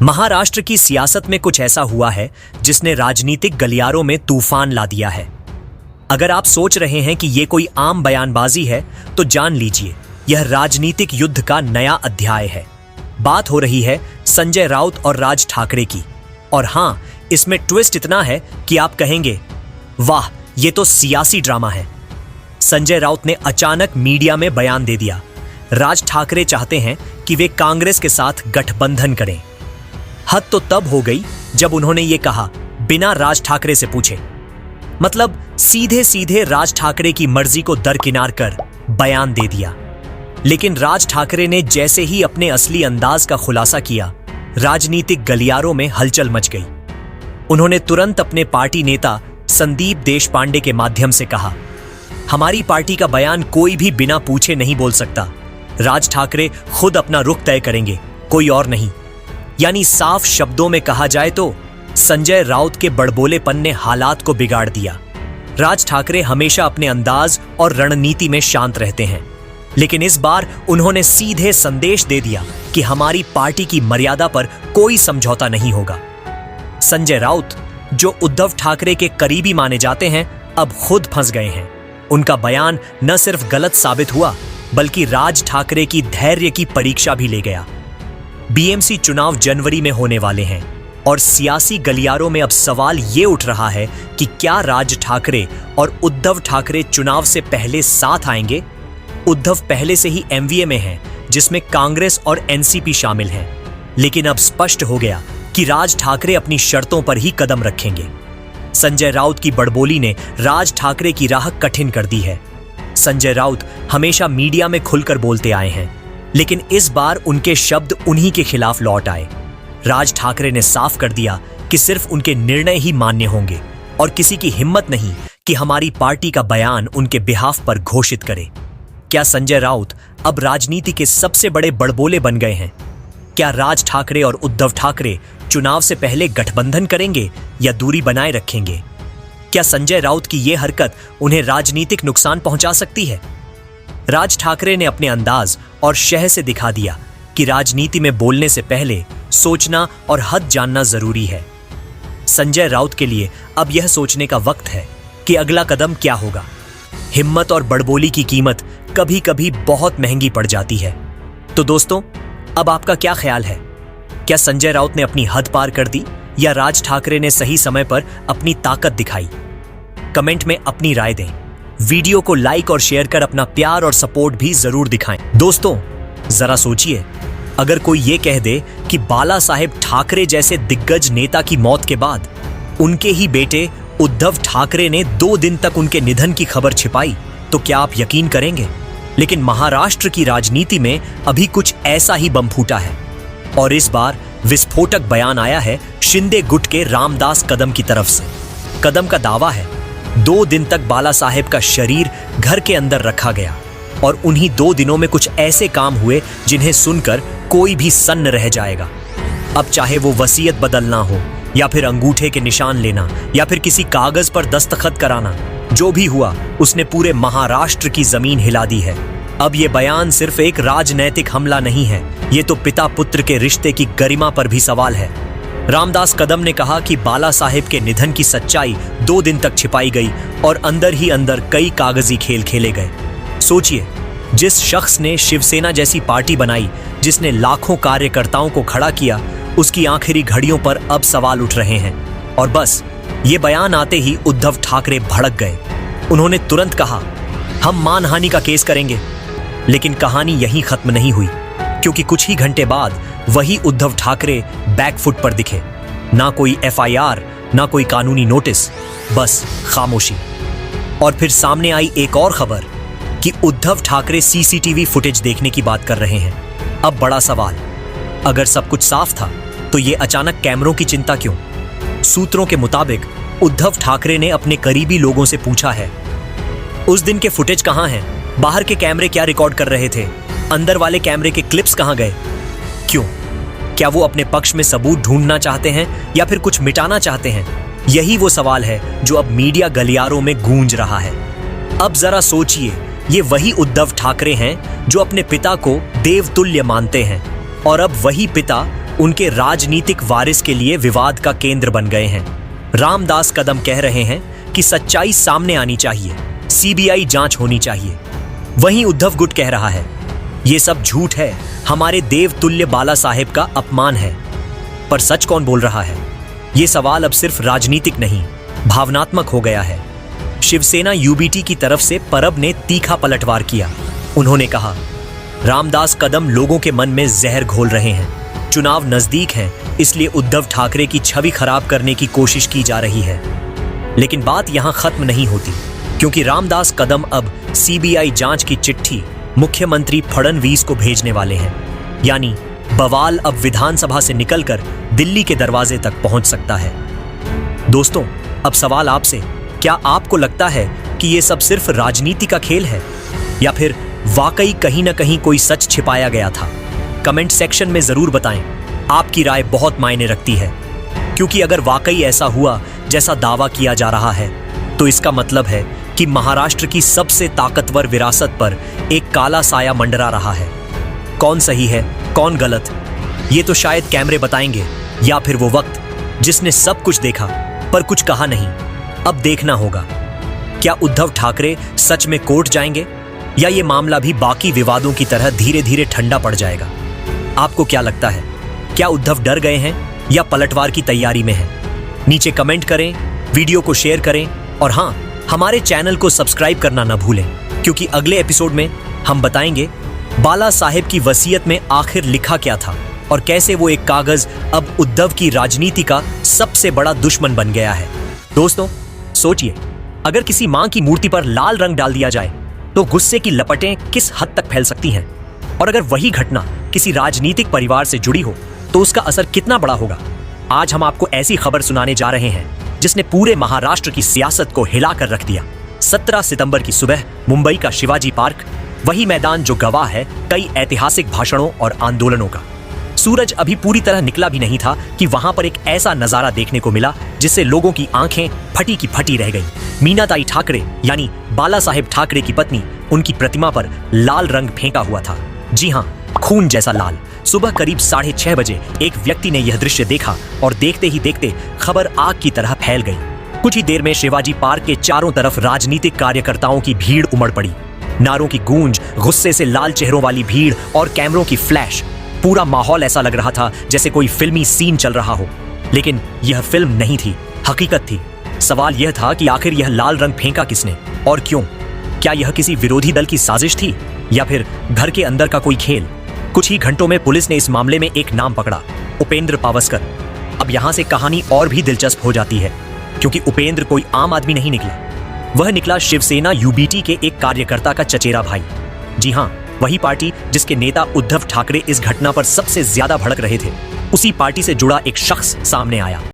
महाराष्ट्र की सियासत में कुछ ऐसा हुआ है जिसने राजनीतिक गलियारों में तूफान ला दिया है। अगर आप सोच रहे हैं कि यह कोई आम बयानबाजी है तो जान लीजिए, यह राजनीतिक युद्ध का नया अध्याय है। बात हो रही है संजय राउत और राज ठाकरे की। और हां, इसमें ट्विस्ट इतना है कि आप कहेंगे, वाह, यह तो सियासी ड्रामा है। संजय राउत ने अचानक मीडिया में बयान दे दिया, राज ठाकरे चाहते हैं कि वे कांग्रेस के साथ गठबंधन करें। हद तो तब हो गई जब उन्होंने ये कहा बिना राज ठाकरे से पूछे। मतलब सीधे सीधे राज ठाकरे की मर्जी को दरकिनार कर बयान दे दिया। लेकिन राज ठाकरे ने जैसे ही अपने असली अंदाज का खुलासा किया, राजनीतिक गलियारों में हलचल मच गई। उन्होंने तुरंत अपने पार्टी नेता संदीप देशपांडे के माध्यम से कहा, हमारी पार्टी का बयान कोई भी बिना पूछे नहीं बोल सकता। राज ठाकरे खुद अपना रुख तय करेंगे, कोई और नहीं। यानी साफ शब्दों में कहा जाए तो संजय राउत के बड़बोलेपन ने हालात को बिगाड़ दिया। राज ठाकरे हमेशा अपने अंदाज और रणनीति में शांत रहते हैं, लेकिन इस बार उन्होंने सीधे संदेश दे दिया कि हमारी पार्टी की मर्यादा पर कोई समझौता नहीं होगा। संजय राउत, जो उद्धव ठाकरे के करीबी माने जाते हैं, अब खुद फंस गए हैं। उनका बयान न सिर्फ गलत साबित हुआ, बल्कि राज ठाकरे की धैर्य की परीक्षा भी ले गया। बीएमसी चुनाव जनवरी में होने वाले हैं और सियासी गलियारों में अब सवाल ये उठ रहा है कि क्या राज ठाकरे और उद्धव ठाकरे चुनाव से पहले साथ आएंगे। उद्धव पहले से ही एमवीए में हैं, जिसमें कांग्रेस और एनसीपी शामिल हैं। लेकिन अब स्पष्ट हो गया कि राज ठाकरे अपनी शर्तों पर ही कदम रखेंगे। संजय राउत की बड़बोली ने राज ठाकरे की राह कठिन कर दी है। संजय राउत हमेशा मीडिया में खुलकर बोलते आए हैं, लेकिन इस बार उनके शब्द उन्हीं के खिलाफ लौट आए। राज ठाकरे ने साफ कर दिया कि सिर्फ उनके निर्णय ही मान्य होंगे और किसी की हिम्मत नहीं कि हमारी पार्टी का बयान उनके बिहाफ पर घोषित करे। क्या संजय राउत अब राजनीति के सबसे बड़े बड़बोले बन गए हैं? क्या राज ठाकरे और उद्धव ठाकरे चुनाव से पहले गठबंधन करेंगे या दूरी बनाए रखेंगे? क्या संजय राउत की यह हरकत उन्हें राजनीतिक नुकसान पहुंचा सकती है? राज ठाकरे ने अपने अंदाज और शह से दिखा दिया कि राजनीति में बोलने से पहले सोचना और हद जानना जरूरी है। संजय राउत के लिए अब यह सोचने का वक्त है कि अगला कदम क्या होगा। हिम्मत और बड़बोली की कीमत कभी कभी बहुत महंगी पड़ जाती है। तो दोस्तों, अब आपका क्या ख्याल है? क्या संजय राउत ने अपनी हद पार कर दी या राज ठाकरे ने सही समय पर अपनी ताकत दिखाई? कमेंट में अपनी राय दें। वीडियो को लाइक और शेयर कर अपना प्यार और सपोर्ट भी जरूर दिखाएं। दोस्तों, जरा सोचिए, अगर कोई ये कह दे कि बाला साहेब ठाकरे जैसे दिग्गज नेता की मौत के बाद उनके ही बेटे उद्धव ठाकरे ने 2 दिन तक उनके निधन की खबर छिपाई, तो क्या आप यकीन करेंगे? लेकिन महाराष्ट्र की राजनीति में अभी कुछ ऐसा ही बम फूटा है और इस बार विस्फोटक बयान आया है शिंदे गुट के रामदास कदम की तरफ से। कदम का दावा है 2 दिन तक बाला साहेब का शरीर घर के अंदर रखा गया और उन्हीं 2 दिनों में कुछ ऐसे काम हुए जिन्हें सुनकर कोई भी सन्न रह जाएगा। अब चाहे वो वसीयत बदलना हो या फिर अंगूठे के निशान लेना या फिर किसी कागज पर दस्तखत कराना, जो भी हुआ उसने पूरे महाराष्ट्र की जमीन हिला दी है। अब ये बयान सिर्फ एक राजनैतिक हमला नहीं है, ये तो पिता पुत्र के रिश्ते की गरिमा पर भी सवाल है। रामदास कदम ने कहा कि बाला साहेब के निधन की सच्चाई 2 दिन तक छिपाई गई और अंदर ही अंदर कई कागजी खेल खेले गए। सोचिए, जिस शख्स ने शिवसेना जैसी पार्टी बनाई, जिसने लाखों कार्यकर्ताओं को खड़ा किया, उसकी आखिरी घड़ियों पर अब सवाल उठ रहे हैं। और बस ये बयान आते ही उद्धव ठाकरे भड़क गए। उन्होंने तुरंत कहा, हम मानहानि का केस करेंगे। लेकिन कहानी यहीं खत्म नहीं हुई, क्योंकि कुछ ही घंटे बाद वही उद्धव ठाकरे बैकफुट पर दिखे। ना कोई एफआईआर, ना कोई कानूनी नोटिस, बस खामोशी। और फिर सामने आई एक और खबर कि उद्धव ठाकरे सीसीटीवी फुटेज देखने की बात कर रहे हैं। अब बड़ा सवाल, अगर सब कुछ साफ था तो ये अचानक कैमरों की चिंता क्यों? सूत्रों के मुताबिक उद्धव ठाकरे ने अपने करीबी लोगों से पूछा है, उस दिन के फुटेज कहां हैं? बाहर के कैमरे क्या रिकॉर्ड कर रहे थे? अंदर वाले कैमरे के क्लिप्स कहां गए? क्यों? क्या वो अपने पक्ष में सबूत ढूंढना चाहते हैं या फिर कुछ मिटाना चाहते हैं? यही वो सवाल है जो अब मीडिया गलियारों में गूंज रहा है। अब जरा सोचिए, ये वही उद्धव ठाकरे हैं जो अपने पिता को देवतुल्य मानते हैं और अब वही पिता उनके राजनीतिक वारिस के लिए विवाद का केंद्र बन गए हैं। रामदास कदम कह रहे हैं कि सच्चाई सामने आनी चाहिए, सीबीआई जांच होनी चाहिए। वहीं उद्धव गुट कह रहा है ये सब झूठ है, हमारे देवतुल्य बाला साहेब का अपमान है। पर सच कौन बोल रहा है? ये सवाल अब सिर्फ राजनीतिक नहीं, भावनात्मक हो गया है। शिवसेना यूबीटी की तरफ से परब ने तीखा पलटवार किया। उन्होंने कहा रामदास कदम लोगों के मन में जहर घोल रहे हैं। चुनाव नजदीक हैं, इसलिए उद्धव ठाकरे की छवि खराब करने की कोशिश की जा रही है। लेकिन बात यहां खत्म नहीं होती, क्योंकि रामदास कदम अब सीबीआई जांच की चिट्ठी मुख्यमंत्री फडणवीस को भेजने वाले हैं। यानी बवाल अब विधानसभा से निकलकर दिल्ली के दरवाजे तक पहुंच सकता है। दोस्तों, अब सवाल आपसे, क्या आपको लगता है कि यह सब सिर्फ राजनीति का खेल है या फिर वाकई कहीं ना कहीं कोई सच छिपाया गया था? कमेंट सेक्शन में जरूर बताएं। आपकी राय बहुत मायने रखती है, क्योंकि अगर वाकई ऐसा हुआ जैसा दावा किया जा रहा है तो इसका मतलब है कि महाराष्ट्र की सबसे ताकतवर विरासत पर एक काला साया मंडरा रहा है। कौन सही है, कौन गलत, ये तो शायद कैमरे बताएंगे, या फिर वो वक्त जिसने सब कुछ देखा पर कुछ कहा नहीं। अब देखना होगा, क्या उद्धव ठाकरे सच में कोर्ट जाएंगे या ये मामला भी बाकी विवादों की तरह धीरे धीरे ठंडा पड़ जाएगा? आपको क्या लगता है? क्या उद्धव डर गए हैं या पलटवार की तैयारी में हैं? नीचे कमेंट करें, वीडियो को शेयर करें और हाँ, हमारे चैनल को सब्सक्राइब करना न भूलें, क्योंकि अगले एपिसोड में हम बताएंगे बाला साहेब की वसीयत में आखिर लिखा क्या था और कैसे वो एक कागज अब उद्धव की राजनीति का सबसे बड़ा दुश्मन बन गया है। दोस्तों, सोचिए, अगर किसी मां की मूर्ति पर लाल रंग डाल दिया जाए तो गुस्से की लपटें किस हद तक फैल सकती हैं, और अगर वही घटना किसी राजनीतिक परिवार से जुड़ी हो तो उसका असर कितना बड़ा होगा। आज हम आपको ऐसी खबर सुनाने जा रहे हैं जिसने पूरे महाराष्ट्र की सियासत को हिलाकर रख दिया। 17 सितंबर की सुबह मुंबई का शिवाजी पार्क, वही मैदान जो गवाह है कई ऐतिहासिक भाषणों और आंदोलनों का। सूरज अभी पूरी तरह निकला भी नहीं था कि वहां पर एक ऐसा नजारा देखने को मिला जिससे लोगों की आंखें फटी की फटी रह गईं। मीनाताई ठाकरे यानी बाला साहेब ठाकरे की पत्नी, उनकी प्रतिमा पर लाल रंग फेंका हुआ था। जी हाँ, खून जैसा लाल। सुबह करीब 6:30 बजे एक व्यक्ति ने यह दृश्य देखा और देखते ही देखते खबर आग की तरह फैल गई। कुछ ही देर में शिवाजी पार्क के चारों तरफ राजनीतिक कार्यकर्ताओं की भीड़ उमड़ पड़ी। नारों की गूंज, गुस्से से लाल चेहरों वाली भीड़ और कैमरों की फ्लैश, पूरा माहौल ऐसा लग रहा था जैसे कोई फिल्मी सीन चल रहा हो। लेकिन यह फिल्म नहीं थी, हकीकत थी। सवाल यह था कि आखिर यह लाल रंग फेंका किसने और क्यों? क्या यह किसी विरोधी दल की साजिश थी या फिर घर के अंदर का कोई खेल? कुछ ही घंटों में पुलिस ने इस मामले में एक नाम पकड़ा, उपेंद्र पावस्कर। अब यहां से कहानी और भी दिलचस्प हो जाती है, क्योंकि उपेंद्र कोई आम आदमी नहीं निकला। वह निकला शिवसेना यूबीटी के एक कार्यकर्ता का चचेरा भाई। जी हां, वही पार्टी जिसके नेता उद्धव ठाकरे इस घटना पर सबसे ज्यादा भड़क रहे थे, उसी पार्टी से जुड़ा एक शख्स सामने आया।